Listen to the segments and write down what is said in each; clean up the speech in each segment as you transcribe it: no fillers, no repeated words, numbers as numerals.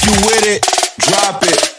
If you with it, drop it.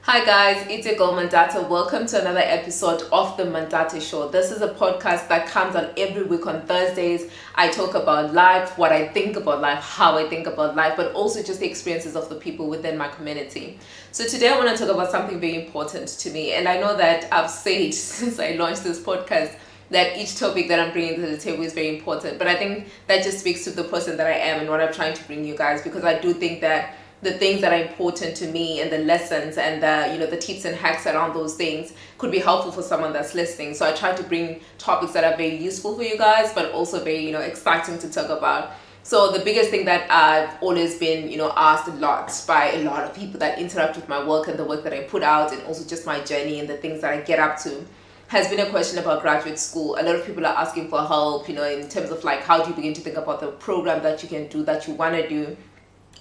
Hi guys, it's your girl Mandata. Welcome to another episode of the Mandata Show. This is a podcast that comes out every week on Thursdays. I talk about life, what I think about life, how I think about life, but also just the experiences of the people within my community. So today I want to talk about something very important to me, and I know that I've said since I launched this podcast that each topic that I'm bringing to the table is very important, but I think that just speaks to the person that I am and what I'm trying to bring you guys, because I do think that the things that are important to me and the lessons and the tips and hacks around those things could be helpful for someone that's listening. So I try to bring topics that are very useful for you guys, but also very exciting to talk about. So the biggest thing that I've always been asked a lot by a lot of people that interact with my work and the work that I put out, and also just my journey and the things that I get up to, has been a question about graduate school. A lot of people are asking for help, in terms of like, how do you begin to think about the program that you can do, that you want to do,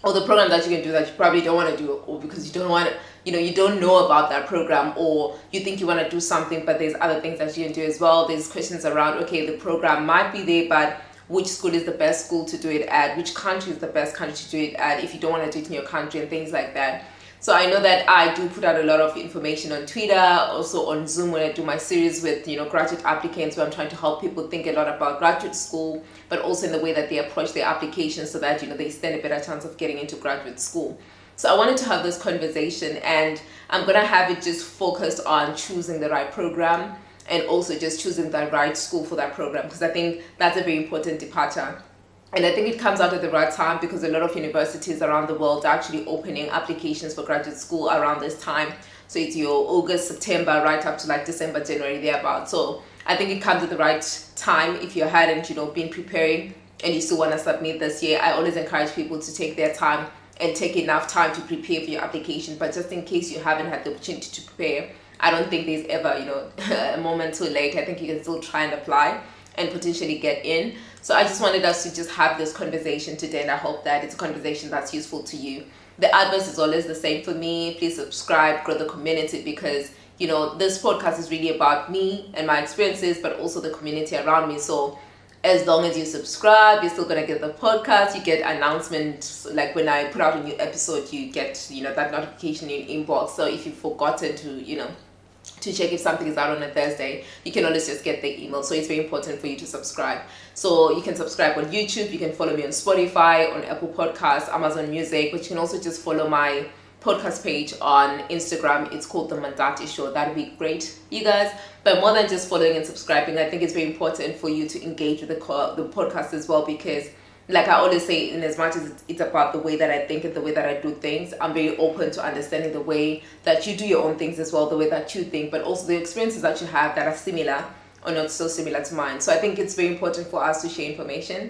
or the program that you can do that you probably don't want to do, or because you don't want to, you don't know about that program, or you think you want to do something, but there's other things that you can do as well. There's questions around, okay, the program might be there, but which school is the best school to do it at? Which country is the best country to do it at if you don't want to do it in your country, and things like that. So I know that I do put out a lot of information on Twitter, also on Zoom when I do my series with graduate applicants, where I'm trying to help people think a lot about graduate school, but also in the way that they approach their applications, so that they stand a better chance of getting into graduate school. So I wanted to have this conversation, and I'm gonna have it just focused on choosing the right program, and also just choosing the right school for that program, because I think that's a very important departure. And I think it comes out at the right time, because a lot of universities around the world are actually opening applications for graduate school around this time. So it's your August, September, right up to like December, January, thereabouts. So I think it comes at the right time. If you hadn't, been preparing and you still want to submit this year, I always encourage people to take their time and take enough time to prepare for your application. But just in case you haven't had the opportunity to prepare, I don't think there's ever, a moment too late. I think you can still try and apply and potentially get in. So I just wanted us to just have this conversation today, and I hope that it's a conversation that's useful to you. The advice is always the same for me. Please subscribe, grow the community, because this podcast is really about me and my experiences, but also the community around me. So as long as you subscribe, you're still gonna get the podcast. You get announcements, like when I put out a new episode, you get that notification in your inbox. So if you've forgotten to check if something is out on a Thursday, you can always just get the email. So it's very important for you to subscribe. So you can subscribe on YouTube, you can follow me on Spotify, on Apple Podcasts, Amazon Music, but you can also just follow my podcast page on Instagram. It's called The Mandata Show. That would be great, you guys. But more than just following and subscribing, I think it's very important for you to engage with the podcast as well, because like I always say, in as much as it's about the way that I think and the way that I do things, I'm very open to understanding the way that you do your own things as well, the way that you think, but also the experiences that you have that are similar or not so similar to mine. So I think it's very important for us to share information.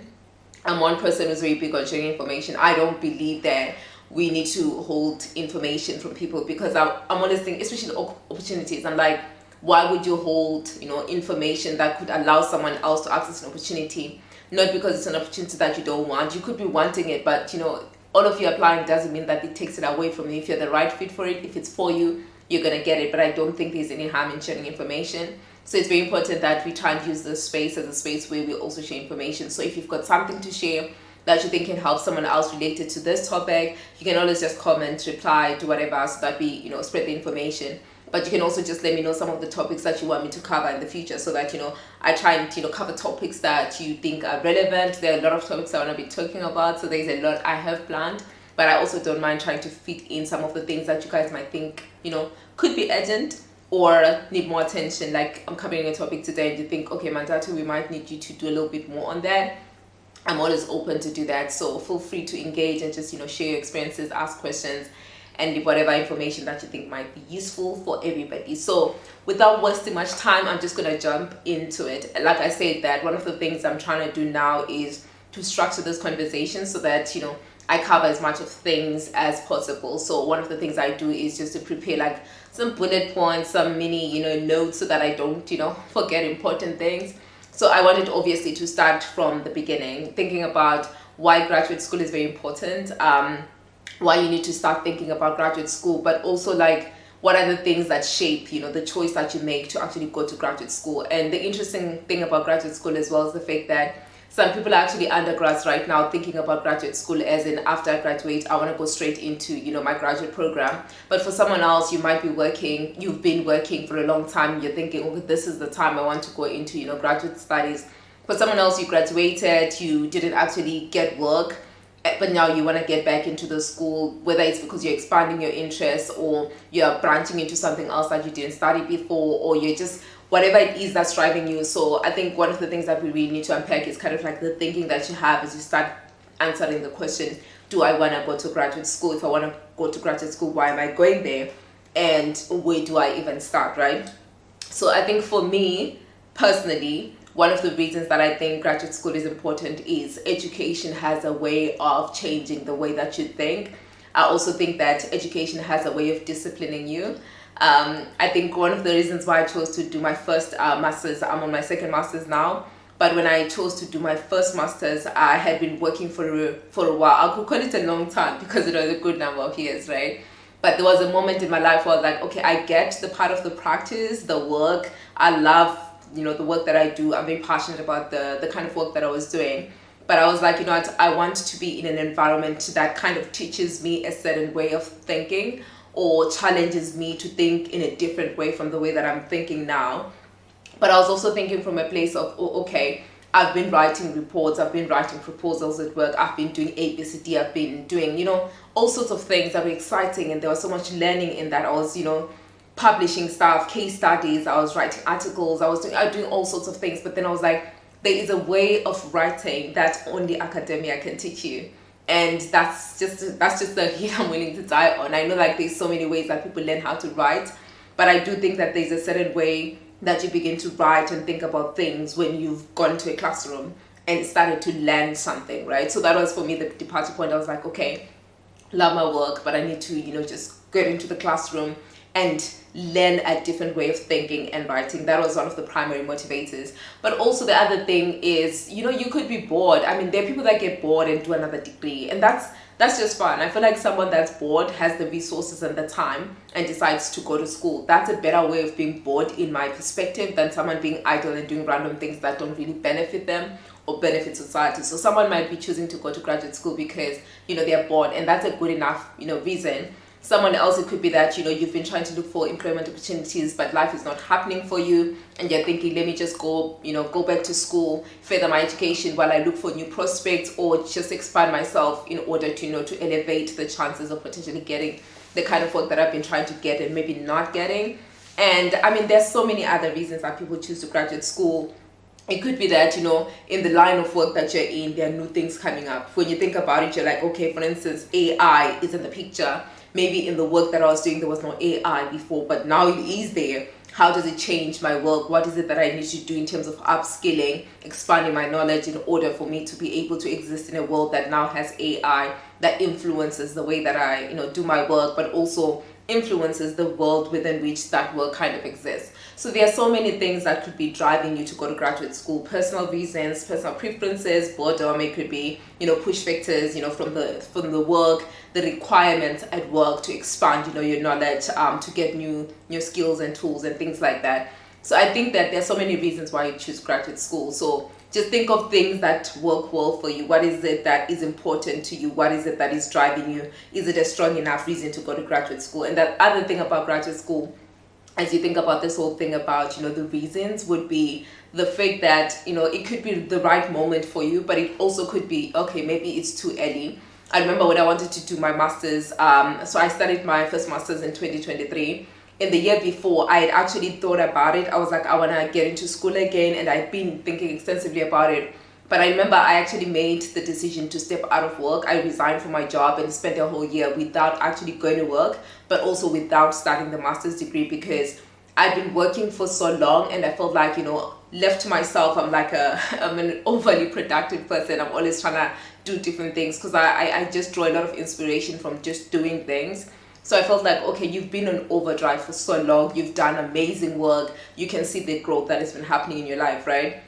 I'm one person who's very big on sharing information. I don't believe that we need to hold information from people, because I'm always thinking, especially opportunities, I'm like, why would you hold information that could allow someone else to access an opportunity? Not because it's an opportunity that you don't want. You could be wanting it, but all of you applying doesn't mean that it takes it away from you. If you're the right fit for it, if it's for you, you're gonna get it. But I don't think there's any harm in sharing information. So it's very important that we try and use this space as a space where we also share information. So if you've got something to share that you think can help someone else related to this topic, you can always just comment, reply, do whatever, so that we spread the information. But you can also just let me know some of the topics that you want me to cover in the future, so that I try and cover topics that you think are relevant. There are a lot of topics I want to be talking about, so there's a lot I have planned, but I also don't mind trying to fit in some of the things that you guys might think could be urgent or need more attention. Like I'm covering a topic today and you think, okay, Mandata, we might need you to do a little bit more on that. I'm always open to do that, so feel free to engage and just share your experiences, ask questions, and whatever information that you think might be useful for everybody. So without wasting much time, I'm just gonna jump into it. Like I said, that one of the things I'm trying to do now is to structure this conversation so that I cover as much of things as possible. So one of the things I do is just to prepare like some bullet points, some mini notes, so that I don't forget important things. So I wanted obviously to start from the beginning, thinking about why graduate school is very important, why you need to start thinking about graduate school, but also like what are the things that shape, the choice that you make to actually go to graduate school. And the interesting thing about graduate school as well is the fact that some people are actually undergrads right now thinking about graduate school as in, after I graduate, I want to go straight into, my graduate program. But for someone else, you might be working, you've been working for a long time, you're thinking, okay, this is the time I want to go into, graduate studies. For someone else, you graduated, you didn't actually get work, but now you want to get back into the school, whether it's because you're expanding your interests or you're branching into something else that you didn't study before, or you're just whatever it is that's driving you. So I think one of the things that we really need to unpack is kind of like the thinking that you have as you start answering the question, do I want to go to graduate school? If I want to go to graduate school, why am I going there? And where do I even start, right? So I think for me personally, one of the reasons that I think graduate school is important is education has a way of changing the way that you think. I also think that education has a way of disciplining you. I think one of the reasons why I chose to do my first master's, I'm on my second master's now, but when I chose to do my first master's, I had been working for a while. I could call it a long time because it was a good number of years, right? But there was a moment in my life where I was like, okay, I get the part of the practice, the work. I love, the work that I do. I'm very passionate about the kind of work that I was doing. But I was like, what? I want to be in an environment that kind of teaches me a certain way of thinking, or challenges me to think in a different way from the way that I'm thinking now. But I was also thinking from a place of, okay, I've been writing reports, I've been writing proposals at work, I've been doing ABCD, I've been doing, all sorts of things that were exciting, and there was so much learning in that. I was, publishing stuff, case studies, I was writing articles, I was doing all sorts of things. But then I was like, there is a way of writing that only academia can teach you. And that's just the hill I'm willing to die on. I know there's so many ways that people learn how to write, but I do think that there's a certain way that you begin to write and think about things when you've gone to a classroom and started to learn something, right? So that was for me the departure point. I was like, okay, love my work, but I need to, just get into the classroom and learn a different way of thinking and writing. That was one of the primary motivators. But also the other thing is, you could be bored. I mean, there are people that get bored and do another degree, and that's just fun. I feel like someone that's bored has the resources and the time and decides to go to school. That's a better way of being bored in my perspective than someone being idle and doing random things that don't really benefit them or benefit society. So someone might be choosing to go to graduate school because, they're bored, and that's a good enough, reason. Someone else, it could be that, you've been trying to look for employment opportunities, but life is not happening for you, and you're thinking, let me just go back to school, further my education while I look for new prospects, or just expand myself in order to, to elevate the chances of potentially getting the kind of work that I've been trying to get and maybe not getting. And I mean, there's so many other reasons that people choose to graduate school. It could be that, in the line of work that you're in, there are new things coming up. When you think about it, you're like, okay, for instance, AI is in the picture. Maybe in the work that I was doing, there was no AI before, but now it is there. How does it change my work? What is it that I need to do in terms of upskilling, expanding my knowledge in order for me to be able to exist in a world that now has AI that influences the way that I, do my work, but also influences the world within which that work kind of exists. So there are so many things that could be driving you to go to graduate school: personal reasons, personal preferences, boredom. It could be, push factors, from the work, the requirements at work to expand, your knowledge, to get new skills and tools and things like that. So I think that there's so many reasons why you choose graduate school. So just think of things that work well for you. What is it that is important to you? What is it that is driving you? Is it a strong enough reason to go to graduate school? And that other thing about graduate school, as you think about this whole thing about, the reasons, would be the fact that, it could be the right moment for you, but it also could be, okay, maybe it's too early. I remember when I wanted to do my master's, so I started my first master's in 2023. In the year before, I had actually thought about it. I was like, I want to get into school again, and I'd been thinking extensively about it. But I remember I actually made the decision to step out of work. I resigned from my job and spent a whole year without actually going to work, but also without starting the master's degree, because I'd been working for so long, and I felt like, left to myself, I'm an overly productive person. I'm always trying to do different things because I just draw a lot of inspiration from just doing things. So I felt like, okay, you've been on overdrive for so long, you've done amazing work, you can see the growth that has been happening in your life, right?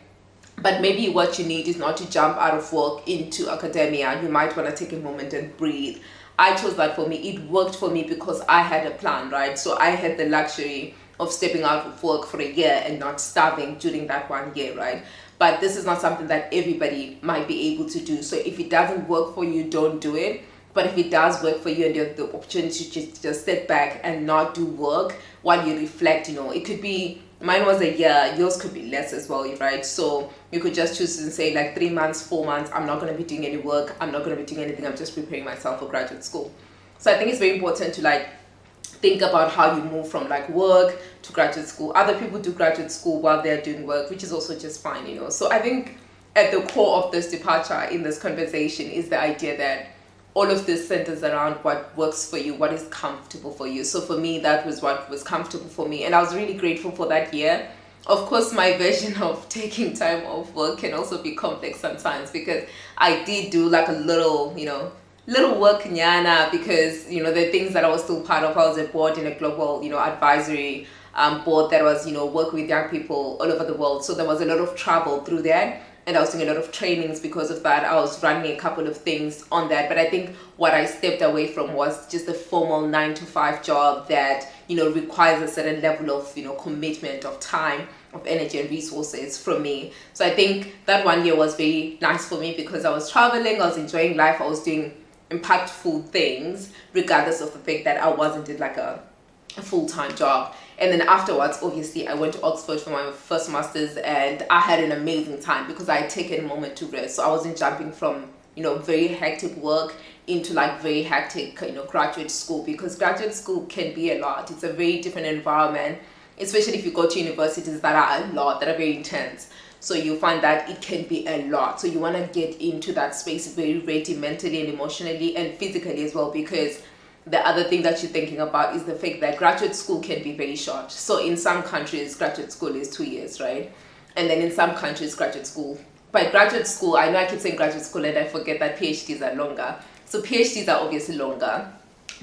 But maybe what you need is not to jump out of work into academia. You might want to take a moment and breathe. I chose that for me. It worked for me because I had a plan, right? So I had the luxury of stepping out of work for a year and not starving during that 1 year, right? But this is not something that everybody might be able to do. So if it doesn't work for you, don't do it. But if it does work for you and you have the opportunity to just step back and not do work while you reflect, it could be, mine was a year, yours could be less as well, right? So you could just choose and say like 3 months, 4 months, I'm not going to be doing any work. I'm not going to be doing anything. I'm just preparing myself for graduate school. So I think it's very important to like think about how you move from like work to graduate school. Other people do graduate school while they're doing work, which is also just fine, So I think at the core of this departure in this conversation is the idea that all of this centers around what works for you, what is comfortable for you. So for me, that was what was comfortable for me. And I was really grateful for that year. Of course, my version of taking time off work can also be complex sometimes, because I did do like a little work nyana, because, the things that I was still part of. I was a board in a global, advisory board that was, working with young people all over the world. So there was a lot of travel through that. And I was doing a lot of trainings because of that. I was running a couple of things on that. But I think what I stepped away from was just a formal 9-to-5 job that, requires a certain level of, commitment, of time, of energy and resources from me. So I think that 1 year was very nice for me because I was traveling, I was enjoying life, I was doing impactful things, regardless of the fact that I wasn't in like a full-time job. And then afterwards, obviously, I went to Oxford for my first master's, and I had an amazing time because I had taken a moment to rest. So I wasn't jumping from, very hectic work into like very hectic, graduate school, because graduate school can be a lot. It's a very different environment, especially if you go to universities that are a lot, that are very intense. So you find that it can be a lot. So you want to get into that space very ready mentally and emotionally and physically as well, because the other thing that you're thinking about is the fact that graduate school can be very short. So in some countries, graduate school is 2 years, right? And then in some countries, graduate school. By graduate school, I know I keep saying graduate school and I forget that PhDs are longer. So PhDs are obviously longer,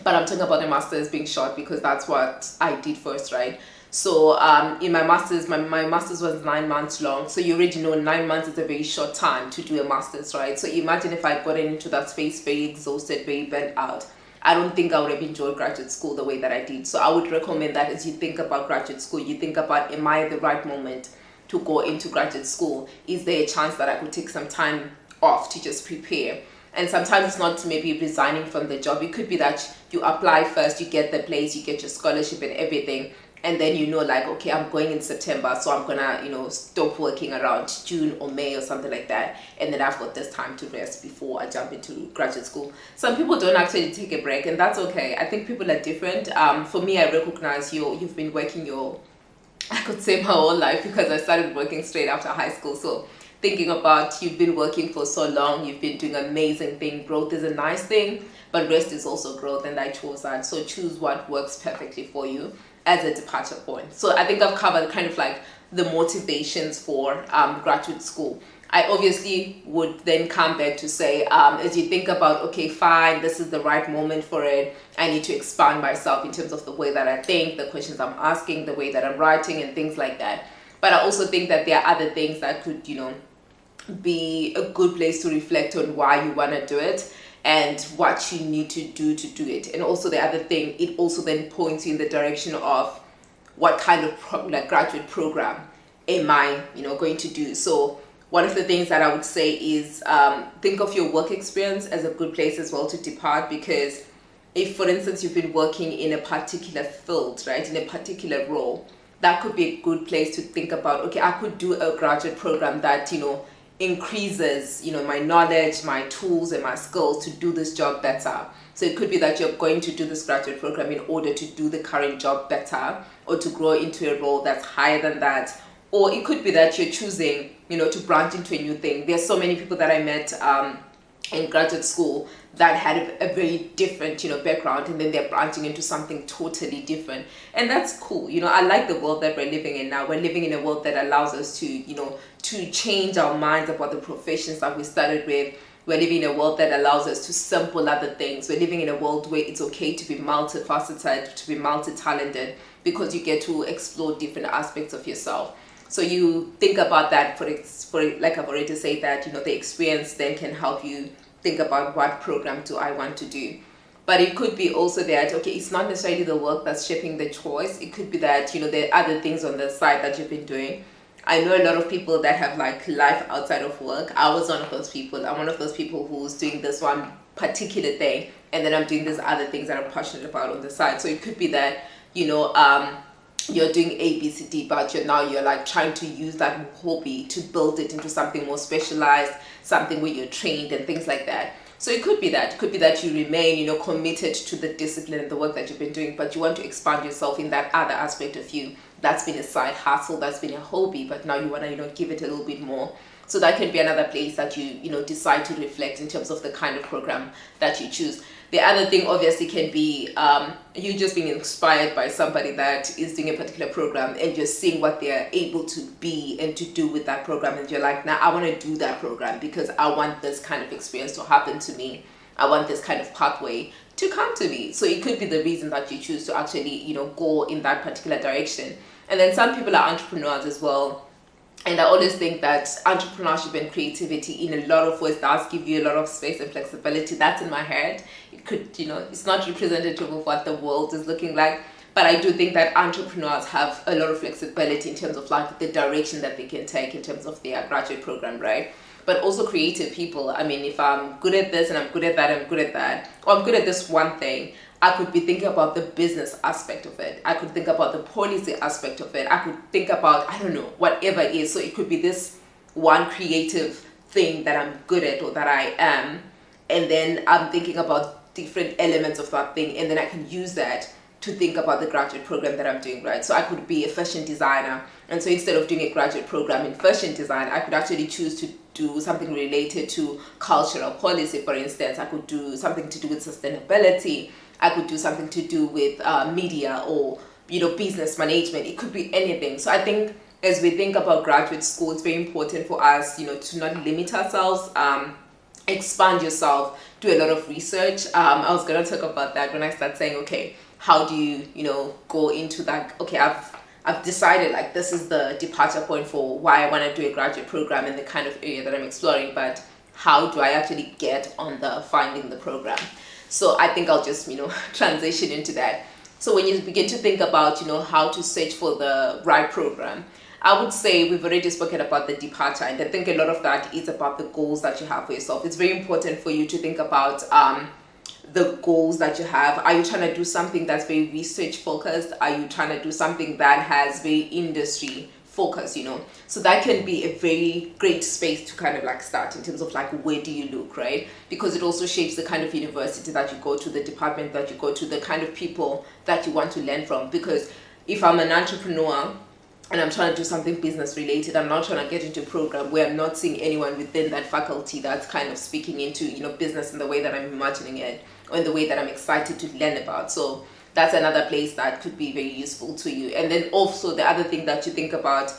but I'm talking about the master's being short because that's what I did first, right? So in my master's, my master's was 9 months long. So you already know 9 months is a very short time to do a master's, right? So imagine if I got into that space very exhausted, very burnt out. I don't think I would have enjoyed graduate school the way that I did. So I would recommend that as you think about graduate school, you think about, am I at the right moment to go into graduate school? Is there a chance that I could take some time off to just prepare? And sometimes it's not maybe resigning from the job. It could be that you apply first, you get the place, you get your scholarship and everything. And then like, okay, I'm going in September, so I'm gonna, stop working around June or May or something like that. And then I've got this time to rest before I jump into graduate school. Some people don't actually take a break, and that's okay. I think people are different. For me, I recognize you've been working I could say my whole life, because I started working straight after high school. So thinking about you've been working for so long, you've been doing amazing thing. Growth is a nice thing, but rest is also growth, and I chose that. So choose what works perfectly for you as a departure point. So I think I've covered kind of like the motivations for graduate school. I obviously would then come back to say, as you think about, okay, fine, this is the right moment for it. I need to expand myself in terms of the way that I think, the questions I'm asking, the way that I'm writing and things like that. But I also think that there are other things that could, be a good place to reflect on why you want to do it and what you need to do it. And also the other thing, it also then points you in the direction of what kind of graduate program am I, going to do. So one of the things that I would say is think of your work experience as a good place as well to depart, because if, for instance, you've been working in a particular field, right, in a particular role, that could be a good place to think about, okay, I could do a graduate program that, increases, my knowledge, my tools and my skills to do this job better. So it could be that you're going to do this graduate program in order to do the current job better, or to grow into a role that's higher than that. Or it could be that you're choosing, to branch into a new thing. There's so many people that I met in graduate school that had a very different, background, and then they're branching into something totally different. And that's cool. I like the world that we're living in now. We're living in a world that allows us to, to change our minds about the professions that we started with. We're living in a world that allows us to sample other things. We're living in a world where it's okay to be multifaceted, to be multi-talented, because you get to explore different aspects of yourself. So you think about that for like I've already said, that the experience then can help you think about what program do I want to do. But it could be also that, okay, it's not necessarily the work that's shaping the choice. It could be that, there are other things on the side that you've been doing. I know a lot of people that have like life outside of work. I was one of those people. I'm one of those people who's doing this one particular thing, and then I'm doing these other things that I'm passionate about on the side. So it could be that, you're doing A, B, C, D, but you're like trying to use that hobby to build it into something more specialized, something where you're trained and things like that. So it could be that. It could be that you remain, committed to the discipline and the work that you've been doing, but you want to expand yourself in that other aspect of you. That's been a side hustle, that's been a hobby, but now you want to, give it a little bit more. So that can be another place that you decide to reflect in terms of the kind of program that you choose. The other thing obviously can be you just being inspired by somebody that is doing a particular program and just seeing what they're able to be and to do with that program, and you're like, now I want to do that program because I want this kind of experience to happen to me. I want this kind of pathway to come to me. So it could be the reason that you choose to actually, go in that particular direction. And then some people are entrepreneurs as well. And I always think that entrepreneurship and creativity in a lot of ways does give you a lot of space and flexibility. That's in my head. It could, it's not representative of what the world is looking like. But I do think that entrepreneurs have a lot of flexibility in terms of like the direction that they can take in terms of their graduate program, right? But also creative people. I mean, if I'm good at this and I'm good at that, I'm good at that, or I'm good at this one thing, I could be thinking about the business aspect of it. I could think about the policy aspect of it. I could think about, I don't know, whatever it is. So it could be this one creative thing that I'm good at or that I am. And then I'm thinking about different elements of that thing. And then I can use that to think about the graduate program that I'm doing, right? So I could be a fashion designer. And so instead of doing a graduate program in fashion design, I could actually choose to do something related to cultural policy, for instance. I could do something to do with sustainability. I could do something to do with media or, business management. It could be anything. So I think as we think about graduate school, it's very important for us, to not limit ourselves, expand yourself, do a lot of research. I was going to talk about that when I start saying, okay, how do you, go into that? Okay, I've decided like this is the departure point for why I want to do a graduate program in the kind of area that I'm exploring, but how do I actually get on the finding the program? So I think I'll just, transition into that. So when you begin to think about, how to search for the right program, I would say we've already spoken about the departure, and I think a lot of that is about the goals that you have for yourself. It's very important for you to think about the goals that you have. Are you trying to do something that's very research focused? Are you trying to do something that has very industry focus? So that can be a very great space to kind of like start in terms of like, where do you look, right? Because it also shapes the kind of university that you go to, the department that you go to, the kind of people that you want to learn from. Because if I'm an entrepreneur and I'm trying to do something business related, I'm not trying to get into a program where I'm not seeing anyone within that faculty that's kind of speaking into, business in the way that I'm imagining it, or in the way that I'm excited to learn about. So that's another place that could be very useful to you. And then also the other thing that you think about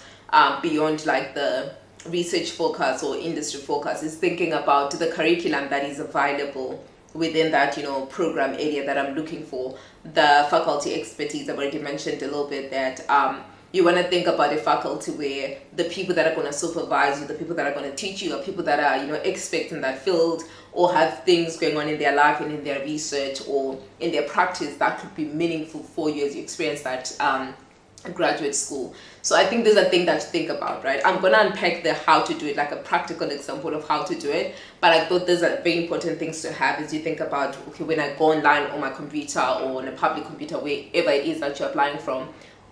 beyond like the research focus or industry focus is thinking about the curriculum that is available within that program area that I'm looking for. The faculty expertise, I've already mentioned a little bit that you want to think about a faculty where the people that are going to supervise you, the people that are going to teach you, are people that are expert in that field or have things going on in their life and in their research or in their practice that could be meaningful for you as you experience that graduate school. So I think there's a thing that to think about, right? I'm going to unpack the how to do it, like a practical example of how to do it, but I thought there's a very important things to have as you think about, okay, when I go online on my computer or on a public computer, wherever it is that you're applying from,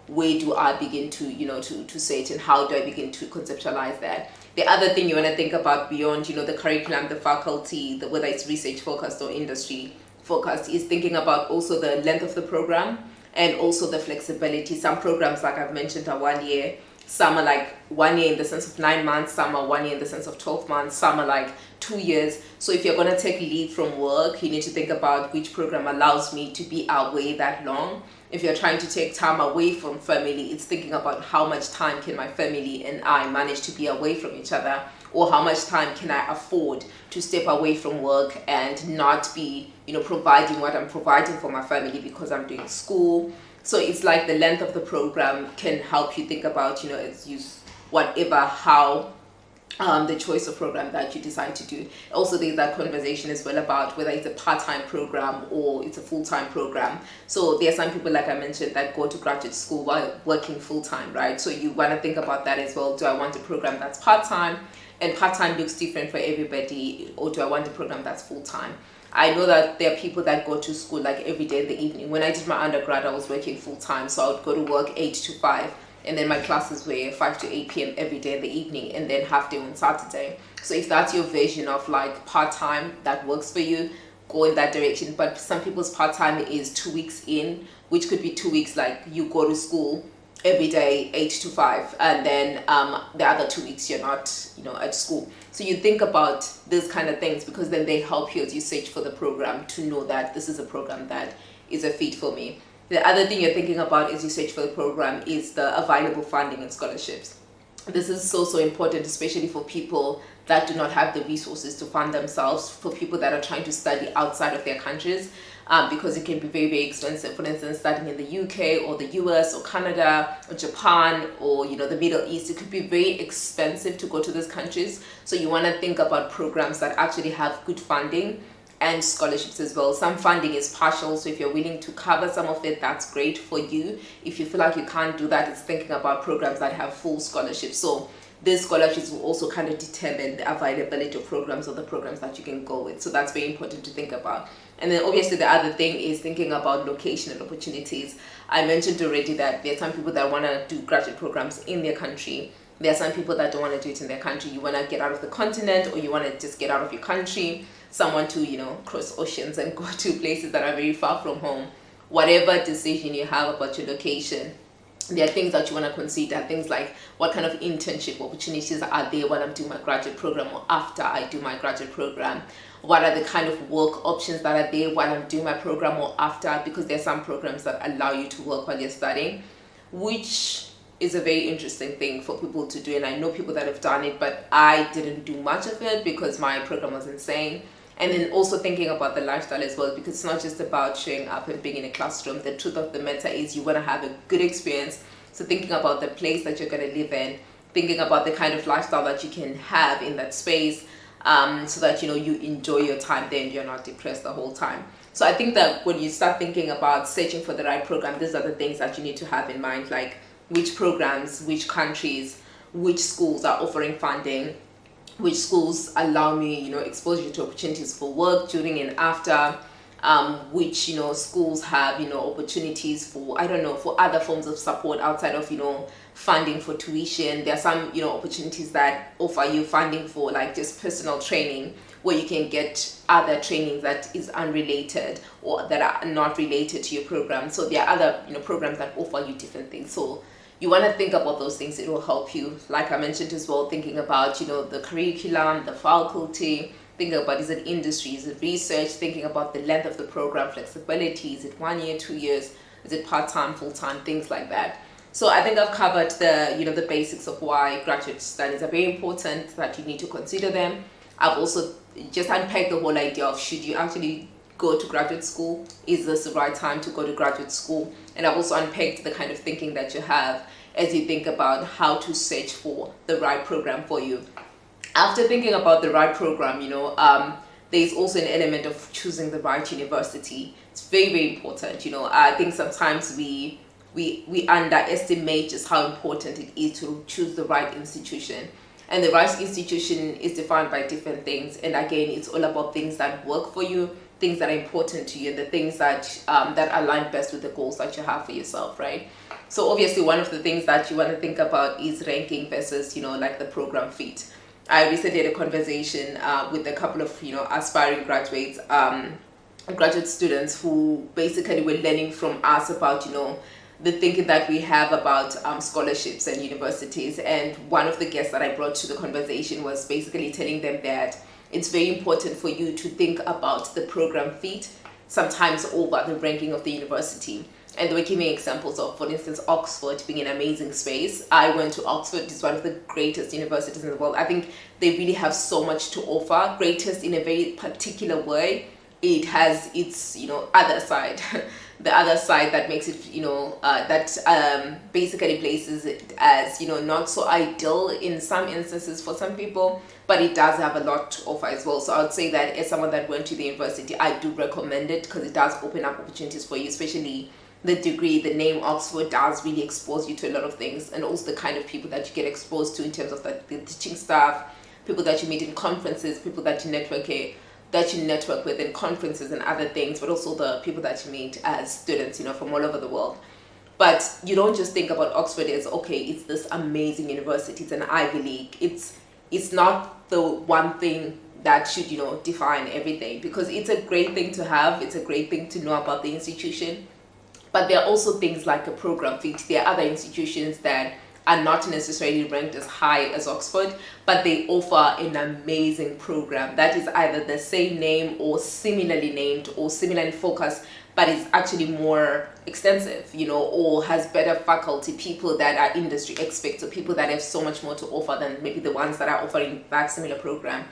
where do I begin to to search, and how do I begin to conceptualize that? The other thing you want to think about beyond the curriculum, the faculty, whether it's research focused or industry focused, is thinking about also the length of the program and also the flexibility. Some programs, like I've mentioned, are 1 year. Some are like 1 year in the sense of 9 months. Some are 1 year in the sense of 12 months. Some are like 2 years. So if you're going to take leave from work, you need to think about which program allows me to be away that long. If you're trying to take time away from family, it's thinking about how much time can my family and I manage to be away from each other, or how much time can I afford to step away from work and not be, providing what I'm providing for my family because I'm doing school. So it's like the length of the program can help you think about, how the choice of program that you decide to do. Also, there's that conversation as well about whether it's a part-time program or it's a full-time program. So there are some people, like I mentioned, that go to graduate school while working full-time, right? So you want to think about that as well. Do I want a program that's part-time? And part-time looks different for everybody, or do I want a program that's full-time? I know that there are people that go to school like every day in the evening. When I did my undergrad, I was working full-time, so I would go to work 8 to 5. And then my classes were 5 to 8 p.m. every day in the evening, and then half day on Saturday. So if that's your version of like part-time that works for you, go in that direction. But some people's part-time is 2 weeks in, which could be 2 weeks like you go to school every day 8 to 5, and then the other 2 weeks you're not at school. So you think about these kind of things, because then they help you as you search for the program to know that this is a program that is a fit for me. The other thing you're thinking about as you search for the program is the available funding and scholarships. This is so important, especially for people that do not have the resources to fund themselves, for people that are trying to study outside of their countries, because it can be very expensive. For instance, studying in the UK or the US or Canada or Japan or the Middle East, it could be very expensive to go to those countries. So you want to think about programs that actually have good funding and scholarships as well. Some funding is partial, so if you're willing to cover some of it, that's great for you. If you feel like you can't do that, it's thinking about programs that have full scholarships. So these scholarships will also kind of determine the availability of programs or the programs that you can go with. So that's very important to think about. And then obviously the other thing is thinking about locational opportunities. I mentioned already that there are some people that want to do graduate programs in their country. There are some people that don't want to do it in their country. You want to get out of the continent, or you want to just get out of your country. Someone to cross oceans and go to places that are very far from home. Whatever decision you have about your location, there are things that you want to consider. Things like, what kind of internship opportunities are there while I'm doing my graduate program or after I do my graduate program? What are the kind of work options that are there while I'm doing my program or after? Because there are some programs that allow you to work while you're studying, which is a very interesting thing for people to do. And I know people that have done it, but I didn't do much of it because my program was insane. And then also thinking about the lifestyle as well, because it's not just about showing up and being in a classroom. The truth of the matter is you want to have a good experience. So thinking about the place that you're going to live in, thinking about the kind of lifestyle that you can have in that space, so that you enjoy your time there and you're not depressed the whole time. So I think that when you start thinking about searching for the right program, these are the things that you need to have in mind, like which programs, which countries, which schools are offering funding, which schools allow me exposure to opportunities for work during and after, which schools have opportunities for for other forms of support outside of funding for tuition. There are some opportunities that offer you funding for like just personal training, where you can get other trainings that is unrelated or that are not related to your program. So there are other programs that offer you different things. So you want to think about those things. It will help you, like I mentioned as well, thinking about the curriculum, the faculty, thinking about, is it industry, is it research, thinking about the length of the program, flexibility, is it 1 year, 2 years, is it part-time, full-time, things like that. So I think I've covered the basics of why graduate studies are very important, that you need to consider them. I've also just unpacked the whole idea of, should you actually go to graduate school? Is this the right time to go to graduate school? And I've also unpacked the kind of thinking that you have as you think about how to search for the right program for you. After thinking about the right program, there's also an element of choosing the right university. It's very important. I think sometimes we underestimate just how important it is to choose the right institution. And the right institution is defined by different things. And again, it's all about things that work for you, things that are important to you, and the things that align best with the goals that you have for yourself, right? So obviously one of the things that you want to think about is ranking versus, like the program fit. I recently had a conversation with a couple of, aspiring graduates, graduate students who basically were learning from us about, the thinking that we have about scholarships and universities. And one of the guests that I brought to the conversation was basically telling them that it's very important for you to think about the program fit sometimes over the ranking of the university. And they were giving examples of, for instance, Oxford being an amazing space. I went to Oxford. It's one of the greatest universities in the world. I think they really have so much to offer. Greatest in a very particular way. It has its, other side. the other side that makes it, basically places it as, not so ideal in some instances for some people, but it does have a lot to offer as well. So I would say that as someone that went to the university, I do recommend it because it does open up opportunities for you, especially the degree. The name Oxford does really expose you to a lot of things, and also the kind of people that you get exposed to in terms of the teaching staff, people that you meet in conferences, people that you network with in conferences and other things, but also the people that you meet as students, from all over the world. But you don't just think about Oxford as, okay, it's this amazing university, it's an Ivy League. It's not the one thing that should, define everything, because it's a great thing to have, it's a great thing to know about the institution. But there are also things like a program fit. There are other institutions that are not necessarily ranked as high as Oxford, but they offer an amazing program that is either the same name or similarly named or similarly focused, but is actually more extensive, or has better faculty, people that are industry experts, or people that have so much more to offer than maybe the ones that are offering that similar program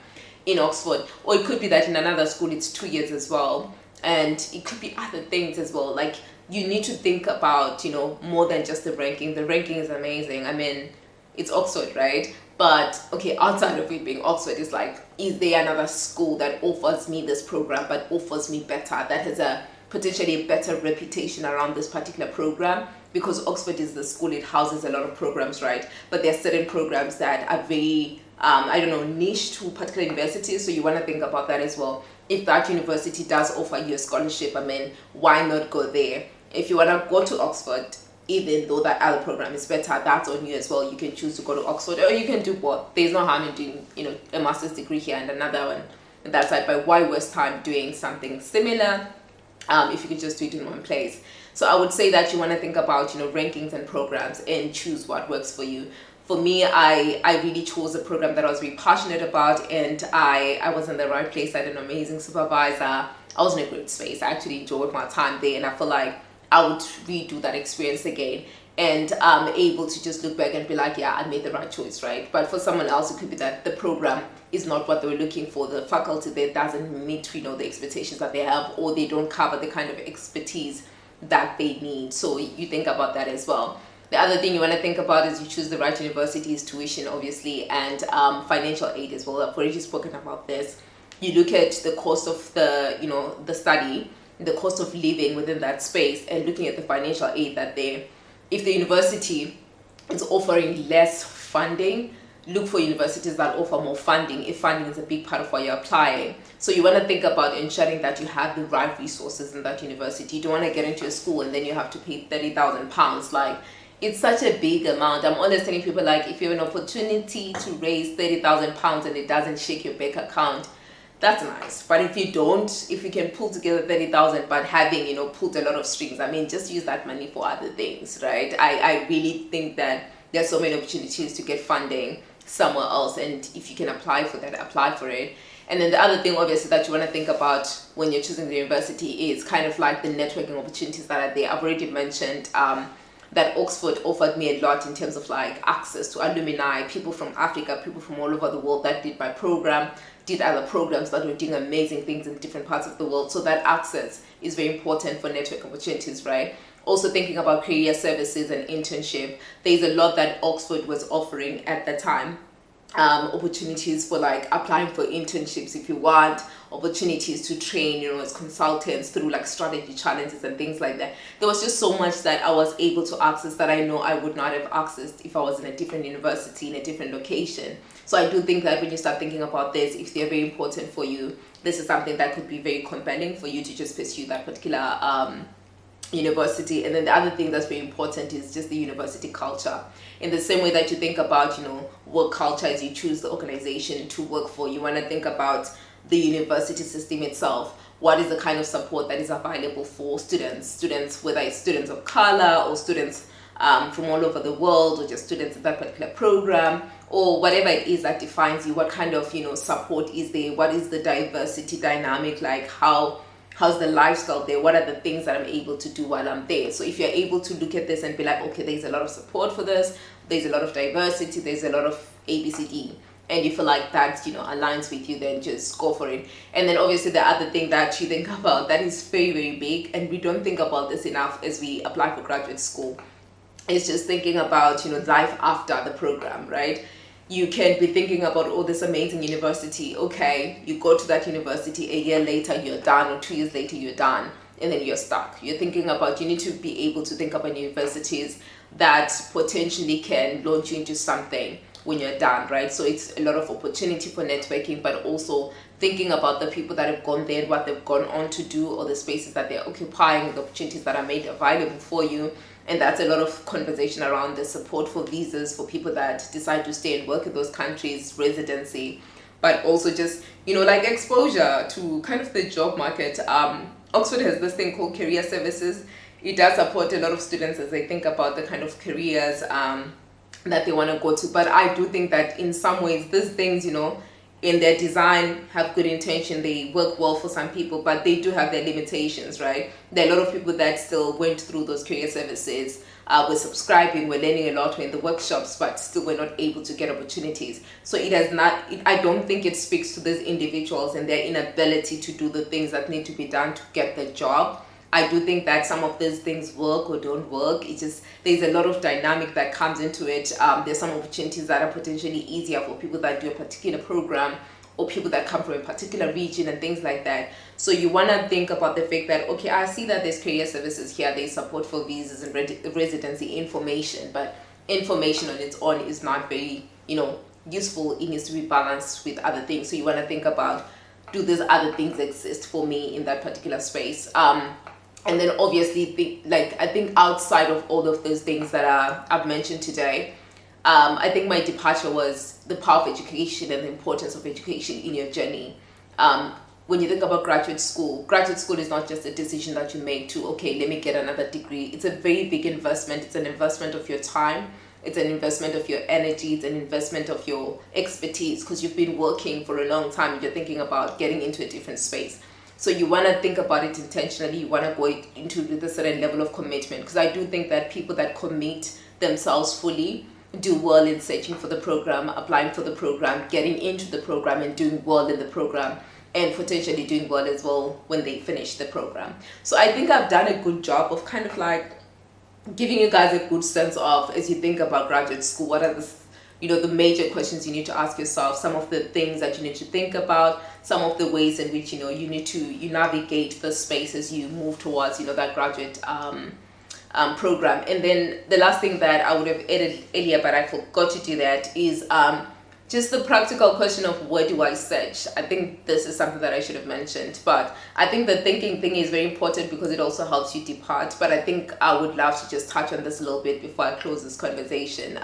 in Oxford. Or it could be that in another school it's 2 years as well, and it could be other things as well. Like, you need to think about, more than just the ranking. The ranking is amazing. I mean, it's Oxford, right? But okay, outside of it being Oxford, it's like, is there another school that offers me this program but offers me better, that has a potentially a better reputation around this particular program? Because Oxford is the school, it houses a lot of programs, right? But there are certain programs that are very niche to particular universities. So you want to think about that as well. If that university does offer you a scholarship, I mean, why not go there? If you want to go to Oxford, even though that other program is better, that's on you as well. You can choose to go to Oxford, or you can do both. There's no harm in doing, a master's degree here and another one on that side. But why waste time doing something similar if you could just do it in one place? So I would say that you want to think about, rankings and programs and choose what works for you. For me, I really chose a program that I was really passionate about, and I was in the right place. I had an amazing supervisor. I was in a great space. I actually enjoyed my time there, and I feel like I would redo that experience again, and I'm able to just look back and be like, yeah, I made the right choice, right? But for someone else, it could be that the program is not what they were looking for. The faculty there doesn't meet, the expectations that they have, or they don't cover the kind of expertise that they need. So you think about that as well. The other thing you want to think about is you choose the right university is tuition, obviously, and financial aid as well. I've already spoken about this. You look at the cost of the study, the cost of living within that space, and looking at the financial aid that if the university is offering less funding, look for universities that offer more funding if funding is a big part of why you're applying. So you want to think about ensuring that you have the right resources in that university. You don't want to get into a school and then you have to pay £30,000. Like, it's such a big amount. I'm always telling people, like, if you have an opportunity to raise £30,000 and it doesn't shake your bank account, that's nice. But if you can pull together 30,000 but having, pulled a lot of strings, I mean, just use that money for other things, right? I really think that there's so many opportunities to get funding somewhere else, and if you can apply for that, apply for it. And then the other thing, obviously, that you want to think about when you're choosing the university is kind of like the networking opportunities that are there. I've already mentioned that Oxford offered me a lot in terms of like access to alumni, people from Africa, people from all over the world that did my program, did other programs that were doing amazing things in different parts of the world. So that access is very important for network opportunities, right? Also thinking about career services and internship, there's a lot that Oxford was offering at the time. Opportunities for like applying for internships if you want, opportunities to train, as consultants through like strategy challenges and things like that. There was just so much that I was able to access that I know I would not have accessed if I was in a different university, in a different location. So I do think that when you start thinking about this, if they're very important for you, this is something that could be very compelling for you to just pursue that particular university. And then the other thing that's very important is just the university culture. In the same way that you think about, work culture as you choose the organization to work for, you want to think about the university system itself. What is the kind of support that is available for students, whether it's students of color or students from all over the world, or just students in that particular program, or whatever it is that defines you. What kind of support is there? What is the diversity dynamic like? How's the lifestyle there? What are the things that I'm able to do while I'm there? So if you're able to look at this and be like, okay, there's a lot of support for this, there's a lot of diversity, there's a lot of ABCD, and you feel like that aligns with you, then just go for it. And then obviously the other thing that you think about that is very, very big, and we don't think about this enough as we apply for graduate school, is just thinking about life after the program, right? You can be thinking about, oh, this amazing university. Okay, you go to that university, a year later you're done, or 2 years later you're done, and then you're stuck. You're thinking about, you need to be able to think about universities that potentially can launch you into something when you're done, right? So it's a lot of opportunity for networking, but also thinking about the people that have gone there, what they've gone on to do, or the spaces that they're occupying, the opportunities that are made available for you. And that's a lot of conversation around the support for visas for people that decide to stay and work in those countries, residency, but also just, like exposure to kind of the job market. Oxford has this thing called career services. It does support a lot of students as they think about the kind of careers that they want to go to. But I do think that in some ways, these things, in their design have good intention. They work well for some people, but they do have their limitations, right? There are a lot of people that still went through those career services, were subscribing, were learning a lot, were in the workshops, but still were not able to get opportunities. So I don't think it speaks to these individuals and their inability to do the things that need to be done to get the job. I do think that some of these things work or don't work. It's just, there's a lot of dynamic that comes into it. There's some opportunities that are potentially easier for people that do a particular program, or people that come from a particular region and things like that. So you want to think about the fact that, okay, I see that there's career services here, there's support for visas and residency information, but information on its own is not very, useful. It needs to be balanced with other things. So you want to think about, do these other things exist for me in that particular space? And then obviously, I think outside of all of those things that I've mentioned today, I think my departure was the power of education and the importance of education in your journey. When you think about graduate school is not just a decision that you make to, okay, let me get another degree. It's a very big investment. It's an investment of your time. It's an investment of your energy. It's an investment of your expertise, because you've been working for a long time and you're thinking about getting into a different space. So you want to think about it intentionally. You want to go into with a certain level of commitment, because I do think that people that commit themselves fully do well in searching for the program, applying for the program, getting into the program, and doing well in the program, and potentially doing well as well when they finish the program. So I think I've done a good job of kind of like giving you guys a good sense of, as you think about graduate school, what are the major questions you need to ask yourself, some of the things that you need to think about, some of the ways in which you need to navigate the space as you move towards that graduate program. And then the last thing that I would have added earlier, but I forgot to do that, is just the practical question of where do I search. I think this is something that I should have mentioned, but I think the thinking thing is very important because it also helps you depart. But I think I would love to just touch on this a little bit before I close this conversation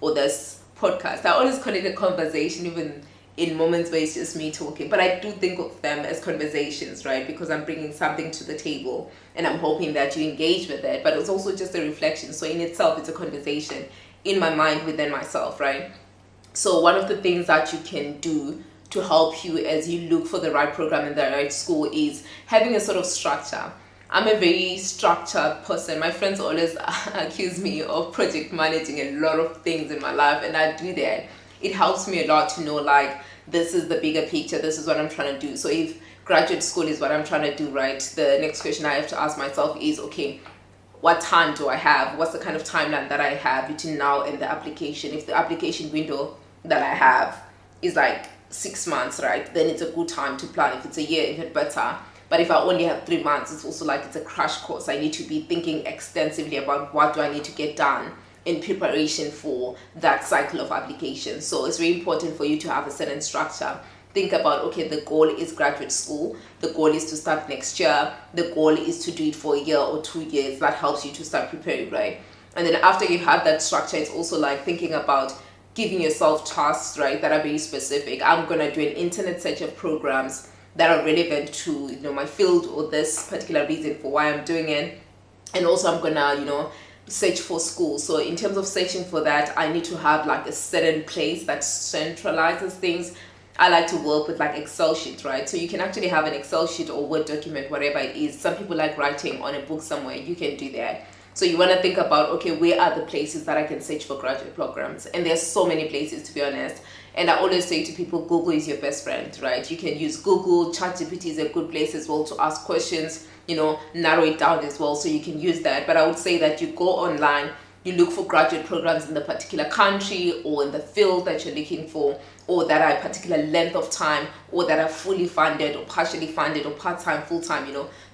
or this podcast. I always call it a conversation, even in moments where it's just me talking, but I do think of them as conversations, right? Because I'm bringing something to the table and I'm hoping that you engage with it, but it's also just a reflection. So in itself, it's a conversation in my mind within myself, right? So one of the things that you can do to help you as you look for the right program in the right school is having a sort of structure. I'm a very structured person. My friends always accuse me of project managing a lot of things in my life, and I do that. It helps me a lot to know, like, this is the bigger picture, this is what I'm trying to do. So if graduate school is what I'm trying to do, right, the next question I have to ask myself is, okay, what time do I have? What's the kind of timeline that I have between now and the application? If the application window that I have is like 6 months, right, then it's a good time to plan. If it's a year, even better. But if I only have 3 months, it's also like it's a crash course. I need to be thinking extensively about what do I need to get done in preparation for that cycle of application. So it's very important for you to have a certain structure. Think about, okay, the goal is graduate school. The goal is to start next year. The goal is to do it for a year or 2 years. That helps you to start preparing, right? And then after you have that structure, it's also like thinking about giving yourself tasks, right, that are very specific. I'm going to do an internet search of programs that are relevant to my field or this particular reason for why I'm doing it. And also I'm going to, search for schools. So in terms of searching for that, I need to have like a certain place that centralizes things. I like to work with like Excel sheets, right? So you can actually have an Excel sheet or Word document, whatever it is. Some people like writing on a book somewhere. You can do that. So you want to think about, okay, where are the places that I can search for graduate programs? And there's so many places, to be honest. And I always say to people, Google is your best friend, right? You can use Google. ChatGPT is a good place as well to ask questions, narrow it down as well, so you can use that. But I would say that you go online, you look for graduate programs in the particular country or in the field that you're looking for, or that are a particular length of time, or that are fully funded or partially funded or part-time, full-time,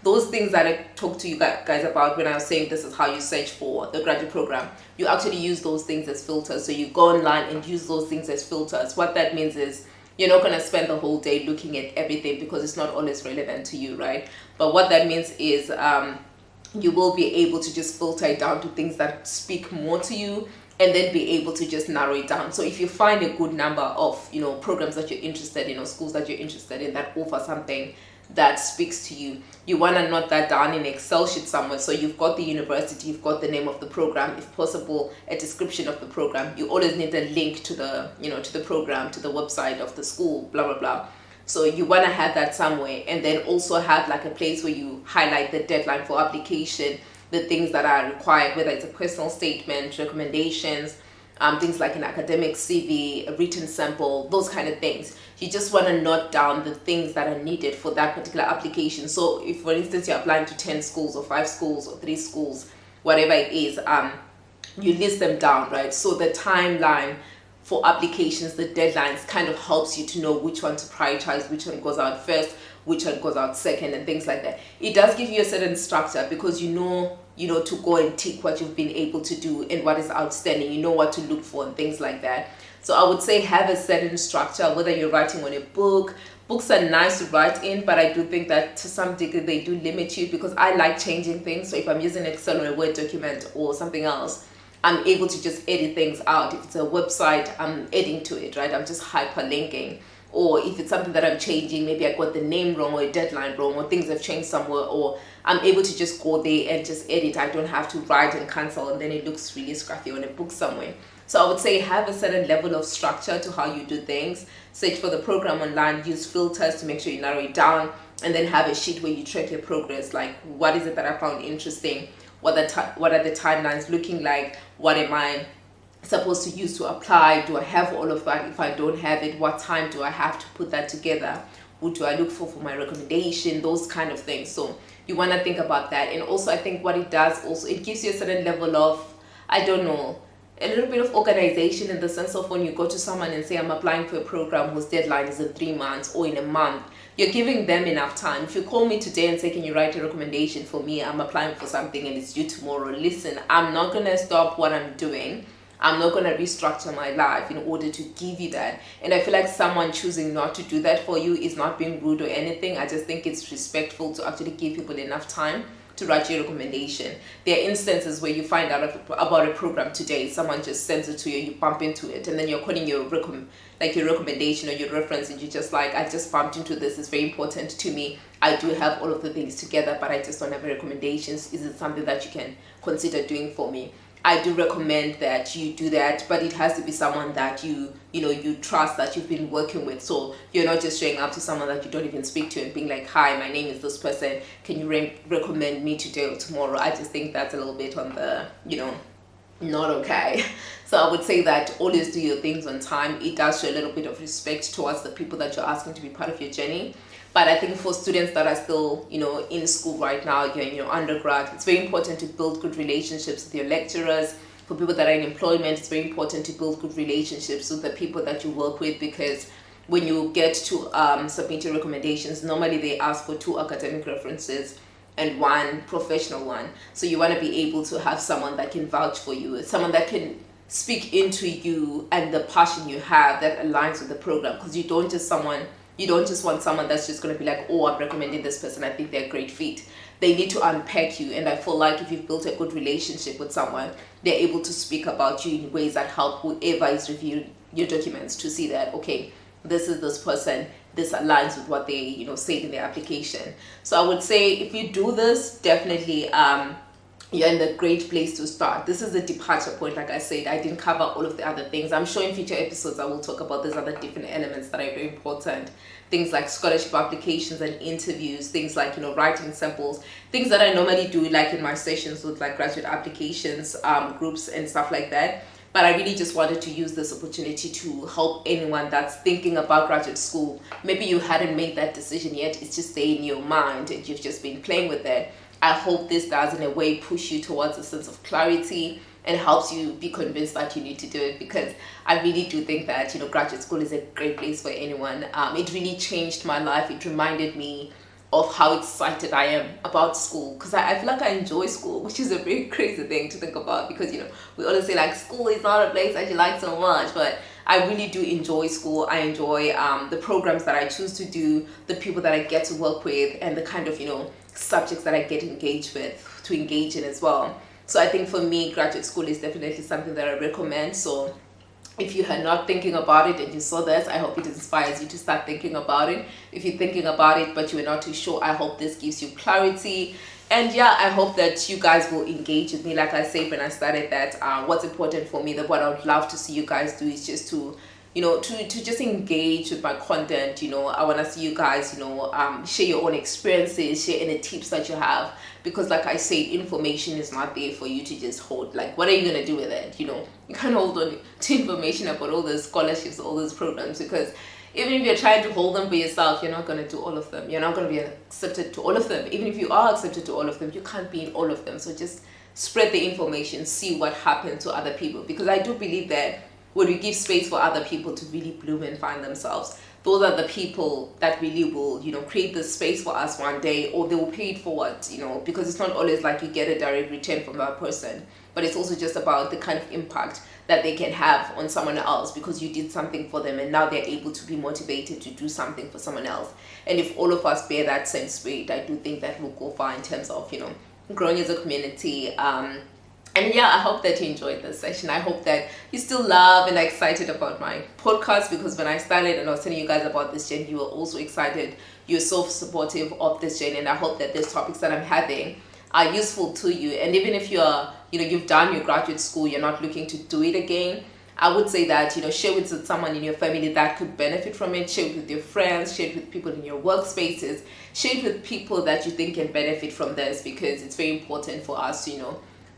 those things that I talked to you guys about when I was saying this is how you search for the graduate program. You actually use those things as filters. So you go online and use those things as filters. What that means is you're not going to spend the whole day looking at everything because it's not always relevant to you, right? But what that means is you will be able to just filter it down to things that speak more to you, and then be able to just narrow it down. So if you find a good number of programs that you're interested in, or schools that you're interested in that offer something that speaks to you, you want to note that down in Excel sheet somewhere. So you've got the university, you've got the name of the program, if possible a description of the program. You always need a link to the to the program, to the website of the school, blah blah blah. So you want to have that somewhere, and then also have like a place where you highlight the deadline for application, the things that are required, whether it's a personal statement, recommendations, things like an academic CV, a written sample, those kind of things. You just want to note down the things that are needed for that particular application. So if, for instance, you're applying to 10 schools or 5 schools or 3 schools, whatever it is, you list them down, right? So the timeline for applications, the deadlines, kind of helps you to know which one to prioritize, which one goes out first, which one goes out second, and things like that. It does give you a certain structure because you know to go and tick what you've been able to do and what is outstanding. You know what to look for and things like that. So I would say have a certain structure, whether you're writing on a book. Books are nice to write in, but I do think that to some degree they do limit you, because I like changing things. So if I'm using Excel or a Word document or something else, I'm able to just edit things out. If it's a website, I'm adding to it, right? I'm just hyperlinking. Or if it's something that I'm changing, maybe I got the name wrong or a deadline wrong, or things have changed somewhere, or I'm able to just go there and just edit. I don't have to write and cancel, and then it looks really scruffy on a book somewhere. So I would say have a certain level of structure to how you do things. Search for the program online, use filters to make sure you narrow it down, and then have a sheet where you track your progress. Like, what is it that I found interesting? What are the timelines looking like? What am I supposed to use to apply? Do I have all of that? If I don't have it, what time do I have to put that together? What do I look for my recommendation? Those kind of things. So you want to think about that. And also, I think what it does also, it gives you a certain level of, I don't know, a little bit of organization, in the sense of when you go to someone and say, I'm applying for a program whose deadline is in 3 months or in a month, you're giving them enough time. If you call me today and say, can you write a recommendation for me? I'm applying for something and it's due tomorrow. Listen, I'm not going to stop what I'm doing. I'm not going to restructure my life in order to give you that. And I feel like someone choosing not to do that for you is not being rude or anything. I just think it's respectful to actually give people enough time to write your recommendation. There are instances where you find out about a program today, someone just sends it to you, you bump into it, and then you're calling your recommendation or your reference, and you're just like, I just bumped into this, it's very important to me. I do have all of the things together, but I just don't have recommendations. Is it something that you can consider doing for me? I do recommend that you do that, but it has to be someone that you trust, that you've been working with. So you're not just showing up to someone that you don't even speak to and being like, hi, my name is this person, can you recommend me today or tomorrow? I just think that's a little bit on the, not okay. So I would say that always do your things on time. It does show a little bit of respect towards the people that you're asking to be part of your journey. But I think for students that are still, in school right now, you're in your undergrad, it's very important to build good relationships with your lecturers. For people that are in employment, it's very important to build good relationships with the people that you work with, because when you get to submit your recommendations, normally they ask for 2 academic references and 1 professional one. So you want to be able to have someone that can vouch for you, someone that can speak into you and the passion you have that aligns with the program, because you don't just want someone that's just going to be like, oh, I'm recommending this person, I think they're a great fit. They need to unpack you, and I feel like if you've built a good relationship with someone, they're able to speak about you in ways that help whoever is reviewing your documents to see that, okay, this is this person, this aligns with what they said in their application. So I would say if you do this, definitely you're in a great place to start. This is the departure point. Like I said, I didn't cover all of the other things. I'm sure in future episodes I will talk about these other different elements that are very important. Things like scholarship applications and interviews, things like, writing samples, things that I normally do like in my sessions with like graduate applications, groups and stuff like that. But I really just wanted to use this opportunity to help anyone that's thinking about graduate school. Maybe you hadn't made that decision yet, it's just there in your mind and you've just been playing with it. I hope this does in a way push you towards a sense of clarity and helps you be convinced that you need to do it, because I really do think that graduate school is a great place for anyone. It really changed my life. It reminded me of how excited I am about school, because I feel like I enjoy school, which is a very crazy thing to think about, because we always say like school is not a place that you like so much, but I really do enjoy school. I enjoy the programs that I choose to do, the people that I get to work with, and the kind of subjects that I get engaged with to engage in as well. So I think for me, graduate school is definitely something that I recommend. So if you are not thinking about it and you saw this, I hope it inspires you to start thinking about it. If you're thinking about it but you're not too sure, I hope this gives you clarity. And yeah, I hope that you guys will engage with me. Like I said when I started, that what's important for me, that what I would love to see you guys do is just to to just engage with my content. I want to see you guys share your own experiences, share any tips that you have, because like I said, information is not there for you to just hold. Like, what are you going to do with it? You can't hold on to information about all those scholarships, all those programs, because even if you're trying to hold them for yourself, you're not going to do all of them. You're not going to be accepted to all of them. Even if you are accepted to all of them, you can't be in all of them. So just spread the information, see what happened to other people, because I do believe that when we give space for other people to really bloom and find themselves, those are the people that really will create this space for us one day, or they will pay it forward, because it's not always like you get a direct return from that person, but it's also just about the kind of impact that they can have on someone else, because you did something for them and now they're able to be motivated to do something for someone else. And if all of us bear that same spirit, I do think that we'll go far in terms of growing as a community. And yeah, I hope that you enjoyed this session. I hope that you still love and are excited about my podcast, because when I started and I was telling you guys about this journey, you were also excited. You're so supportive of this journey, and I hope that these topics that I'm having are useful to you. And even if you're, you've done your graduate school, you're not looking to do it again, I would say that, share it with someone in your family that could benefit from it. Share it with your friends, share it with people in your workspaces, share it with people that you think can benefit from this, because it's very important for us,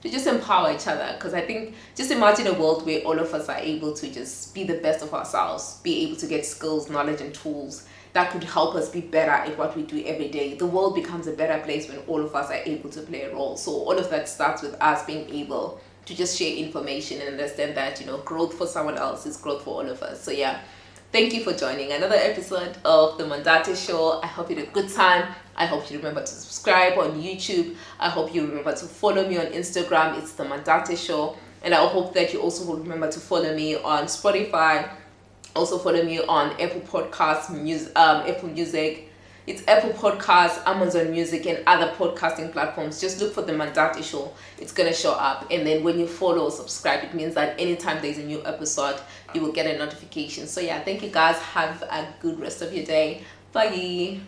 to just empower each other. Because I think, just imagine a world where all of us are able to just be the best of ourselves, be able to get skills, knowledge and tools that could help us be better at what we do every day. The world becomes a better place when all of us are able to play a role. So all of that starts with us being able to just share information and understand that growth for someone else is growth for all of us. So yeah, thank you for joining another episode of the Mandate Show. I hope you had a good time. I hope you remember to subscribe on YouTube. I hope you remember to follow me on Instagram. It's the Mandate Show. And I hope that you also will remember to follow me on Spotify. Also follow me on Apple Podcasts, Apple Music. It's Apple Podcasts, Amazon Music, and other podcasting platforms. Just look for the Mandate Show. It's going to show up. And then when you follow or subscribe, it means that anytime there's a new episode, you will get a notification. So yeah, thank you guys. Have a good rest of your day. Bye.